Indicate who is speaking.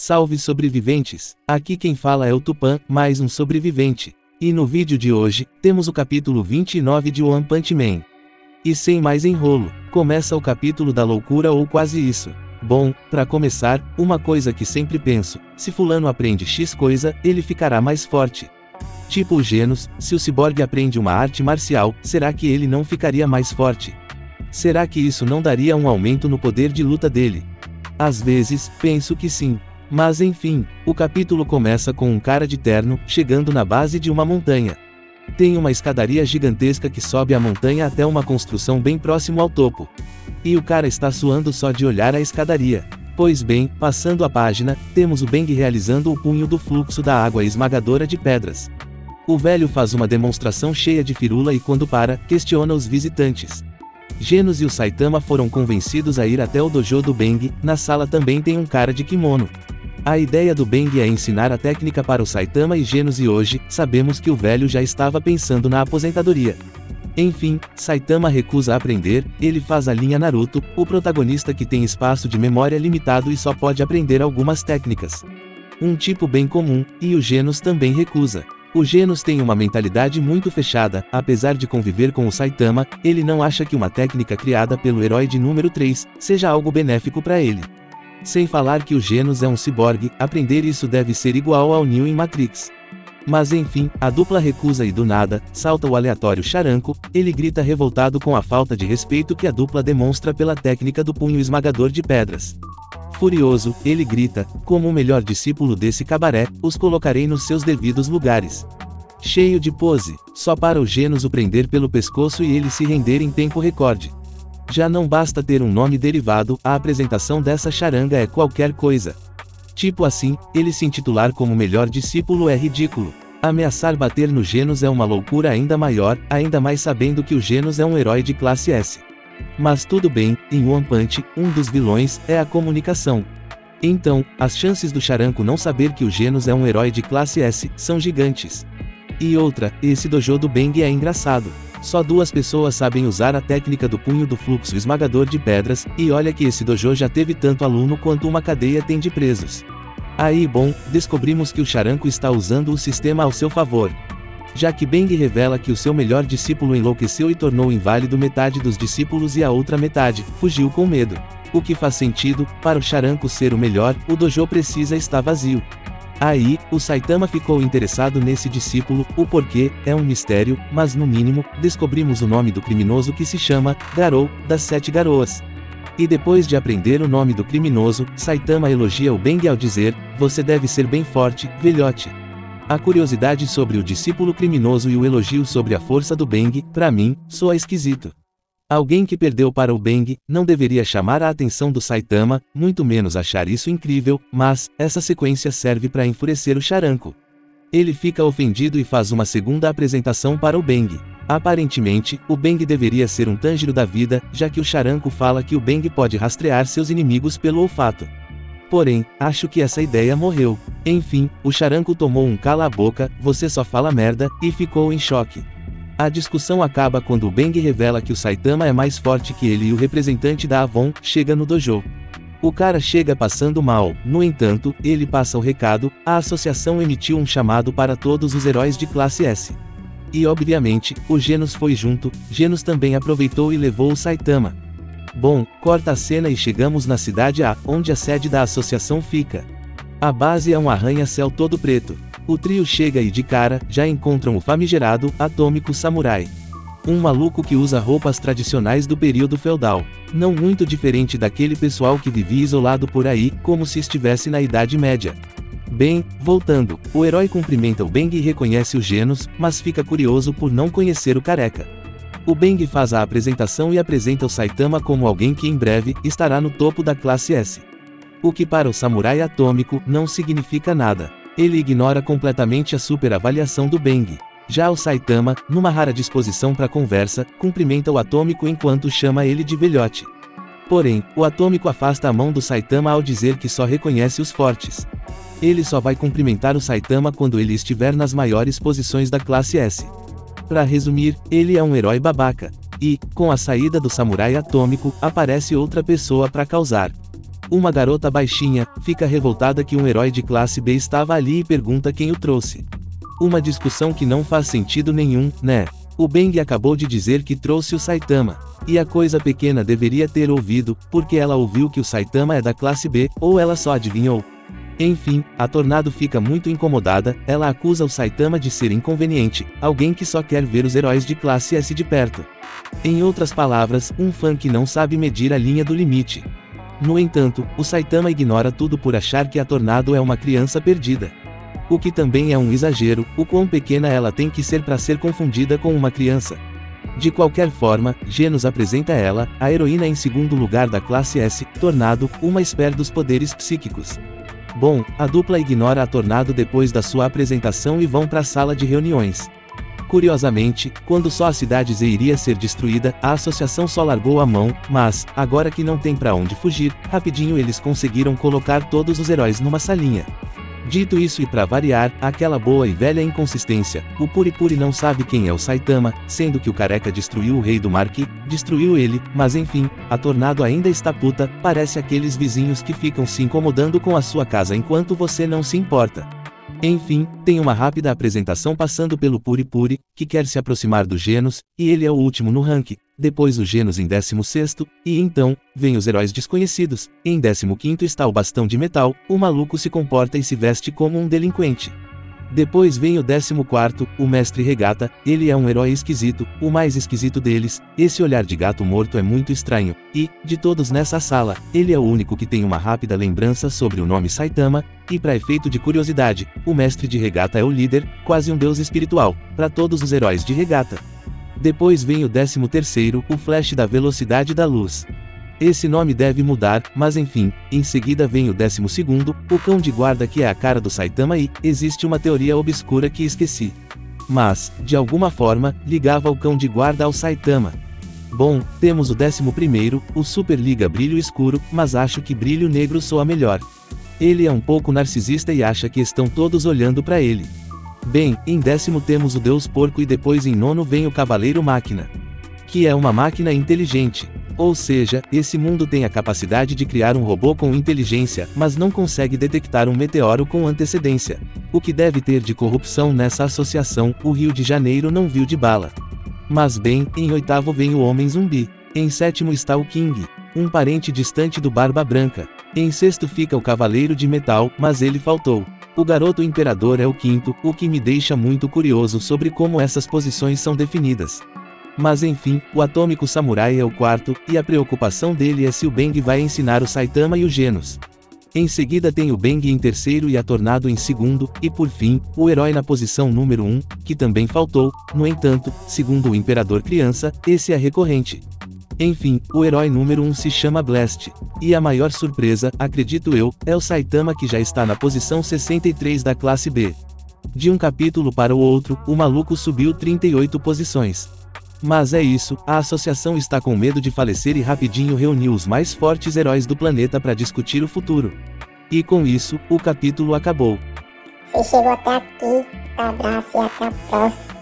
Speaker 1: Salve sobreviventes! Aqui quem fala é o Tupã, mais um sobrevivente. E no vídeo de hoje, temos o capítulo 29 de One Punch Man. E sem mais enrolo, começa o capítulo da loucura ou quase isso. Bom, pra começar, uma coisa que sempre penso, se fulano aprende X coisa, ele ficará mais forte. Tipo o Genos, se o ciborgue aprende uma arte marcial, será que ele não ficaria mais forte? Será que isso não daria um aumento no poder de luta dele? Às vezes, penso que sim. Mas enfim, o capítulo começa com um cara de terno, chegando na base de uma montanha. Tem uma escadaria gigantesca que sobe a montanha até uma construção bem próximo ao topo. E o cara está suando só de olhar a escadaria. Pois bem, passando a página, temos o Bang realizando o punho do fluxo da água esmagadora de pedras. O velho faz uma demonstração cheia de firula e quando para, questiona os visitantes. Genos e o Saitama foram convencidos a ir até o dojo do Bang, na sala também tem um cara de kimono. A ideia do Bang é ensinar a técnica para o Saitama e Genos e hoje, sabemos que o velho já estava pensando na aposentadoria. Enfim, Saitama recusa aprender, ele faz a linha Naruto, o protagonista que tem espaço de memória limitado e só pode aprender algumas técnicas. Um tipo bem comum, e o Genos também recusa. O Genos tem uma mentalidade muito fechada, apesar de conviver com o Saitama, ele não acha que uma técnica criada pelo herói de número 3, seja algo benéfico para ele. Sem falar que o Genos é um ciborgue, aprender isso deve ser igual ao Neo em Matrix. Mas enfim, a dupla recusa e do nada, salta o aleatório Charanko, ele grita revoltado com a falta de respeito que a dupla demonstra pela técnica do punho esmagador de pedras. Furioso, ele grita, como o melhor discípulo desse cabaré, os colocarei nos seus devidos lugares. Cheio de pose, só para o Genos o prender pelo pescoço e ele se render em tempo recorde. Já não basta ter um nome derivado, a apresentação dessa charanga é qualquer coisa. Tipo assim, ele se intitular como melhor discípulo é ridículo. Ameaçar bater no Genos é uma loucura ainda maior, ainda mais sabendo que o Genos é um herói de classe S. Mas tudo bem, em One Punch, um dos vilões é a comunicação. Então, as chances do Charanko não saber que o Genos é um herói de classe S são gigantes. E outra, esse dojo do Bang é engraçado. Só 2 pessoas sabem usar a técnica do punho do fluxo esmagador de pedras, e olha que esse dojo já teve tanto aluno quanto uma cadeia tem de presos. Aí bom, descobrimos que o Charanko está usando o sistema ao seu favor. Já que Bang revela que o seu melhor discípulo enlouqueceu e tornou inválido metade dos discípulos e a outra metade, fugiu com medo. O que faz sentido, para o Charanko ser o melhor, o dojo precisa estar vazio. Aí, o Saitama ficou interessado nesse discípulo, o porquê, é um mistério, mas no mínimo, descobrimos o nome do criminoso que se chama, Garou, das 7 Garoas. E depois de aprender o nome do criminoso, Saitama elogia o Bang ao dizer, você deve ser bem forte, velhote. A curiosidade sobre o discípulo criminoso e o elogio sobre a força do Bang, pra mim, soa esquisito. Alguém que perdeu para o Bang, não deveria chamar a atenção do Saitama, muito menos achar isso incrível, mas, essa sequência serve para enfurecer o Charanko. Ele fica ofendido e faz uma segunda apresentação para o Bang. Aparentemente, o Bang deveria ser um Tanjiro da vida, já que o Charanko fala que o Bang pode rastrear seus inimigos pelo olfato. Porém, acho que essa ideia morreu. Enfim, o Charanko tomou um cala a boca, você só fala merda, e ficou em choque. A discussão acaba quando o Bang revela que o Saitama é mais forte que ele e o representante da Avon chega no dojo. O cara chega passando mal, no entanto, ele passa o recado, a associação emitiu um chamado para todos os heróis de classe S. E obviamente, o Genos foi junto, Genos também aproveitou e levou o Saitama. Bom, corta a cena e chegamos na cidade A, onde a sede da associação fica. A base é um arranha-céu todo preto. O trio chega e de cara, já encontram o famigerado, atômico samurai. Um maluco que usa roupas tradicionais do período feudal. Não muito diferente daquele pessoal que vivia isolado por aí, como se estivesse na Idade Média. Bem, voltando, o herói cumprimenta o Bang e reconhece o Genos, mas fica curioso por não conhecer o careca. O Bang faz a apresentação e apresenta o Saitama como alguém que em breve, estará no topo da classe S. O que para o samurai atômico, não significa nada. Ele ignora completamente a super avaliação do Bang. Já o Saitama, numa rara disposição para conversa, cumprimenta o atômico enquanto chama ele de velhote. Porém, o atômico afasta a mão do Saitama ao dizer que só reconhece os fortes. Ele só vai cumprimentar o Saitama quando ele estiver nas maiores posições da classe S. Para resumir, ele é um herói babaca. E, com a saída do samurai atômico, aparece outra pessoa para causar. Uma garota baixinha fica revoltada que um herói de classe B estava ali e pergunta quem o trouxe. Uma discussão que não faz sentido nenhum, né? O Bang acabou de dizer que trouxe o Saitama. E a coisa pequena deveria ter ouvido, porque ela ouviu que o Saitama é da classe B, ou ela só adivinhou. Enfim, a Tornado fica muito incomodada, ela acusa o Saitama de ser inconveniente, alguém que só quer ver os heróis de classe S de perto. Em outras palavras, um fã que não sabe medir a linha do limite. No entanto, o Saitama ignora tudo por achar que a Tornado é uma criança perdida. O que também é um exagero, o quão pequena ela tem que ser para ser confundida com uma criança. De qualquer forma, Genos apresenta ela, a heroína em segundo lugar da classe S, Tornado, uma esper dos poderes psíquicos. Bom, a dupla ignora a Tornado depois da sua apresentação e vão para a sala de reuniões. Curiosamente, quando só a cidade Z iria ser destruída, a associação só largou a mão, mas, agora que não tem pra onde fugir, rapidinho eles conseguiram colocar todos os heróis numa salinha. Dito isso e pra variar, aquela boa e velha inconsistência, o Puri não sabe quem é o Saitama, sendo que o careca destruiu o rei do mar que destruiu ele, mas enfim, a Tornado ainda está puta, parece aqueles vizinhos que ficam se incomodando com a sua casa enquanto você não se importa. Enfim, tem uma rápida apresentação passando pelo Puri, que quer se aproximar do Genos, e ele é o último no ranking, depois o Genos em 16º, e então, vem os heróis desconhecidos, em 15º está o Bastão de Metal, o maluco se comporta e se veste como um delinquente. Depois vem o 14º, o Mestre Regata, ele é um herói esquisito, o mais esquisito deles, esse olhar de gato morto é muito estranho, e, de todos nessa sala, ele é o único que tem uma rápida lembrança sobre o nome Saitama, e para efeito de curiosidade, o Mestre de Regata é o líder, quase um deus espiritual, para todos os heróis de Regata. Depois vem o 13º, o Flash da Velocidade da Luz. Esse nome deve mudar, mas enfim, em seguida vem o 12º, o Cão de Guarda que é a cara do Saitama e, existe uma teoria obscura que esqueci. Mas, de alguma forma, ligava o Cão de Guarda ao Saitama. Bom, temos o 11º, o Super Liga Brilho Escuro, mas acho que Brilho Negro soa melhor. Ele é um pouco narcisista e acha que estão todos olhando pra ele. Bem, em 10º temos o Deus Porco e depois em 9º vem o Cavaleiro Máquina. Que é uma máquina inteligente. Ou seja, esse mundo tem a capacidade de criar um robô com inteligência, mas não consegue detectar um meteoro com antecedência. O que deve ter de corrupção nessa associação, o Rio de Janeiro não viu de bala. Mas bem, em 8º vem o Homem Zumbi. Em 7º está o King, um parente distante do Barba Branca. Em 6º fica o Cavaleiro de Metal, mas ele faltou. O Garoto Imperador é o 5º, o que me deixa muito curioso sobre como essas posições são definidas. Mas enfim, o Atômico Samurai é o 4º, e a preocupação dele é se o Bang vai ensinar o Saitama e o Genos. Em seguida tem o Bang em 3º e a Tornado em 2º, e por fim, o herói na posição número 1, que também faltou, no entanto, segundo o Imperador Criança, esse é recorrente. Enfim, o herói número 1 se chama Blast. E a maior surpresa, acredito eu, é o Saitama que já está na posição 63 da classe B. De um capítulo para o outro, o maluco subiu 38 posições. Mas é isso, a associação está com medo de falecer e rapidinho reuniu os mais fortes heróis do planeta para discutir o futuro. E com isso, o capítulo acabou.
Speaker 2: Você chegou até aqui, abraço e até a próxima.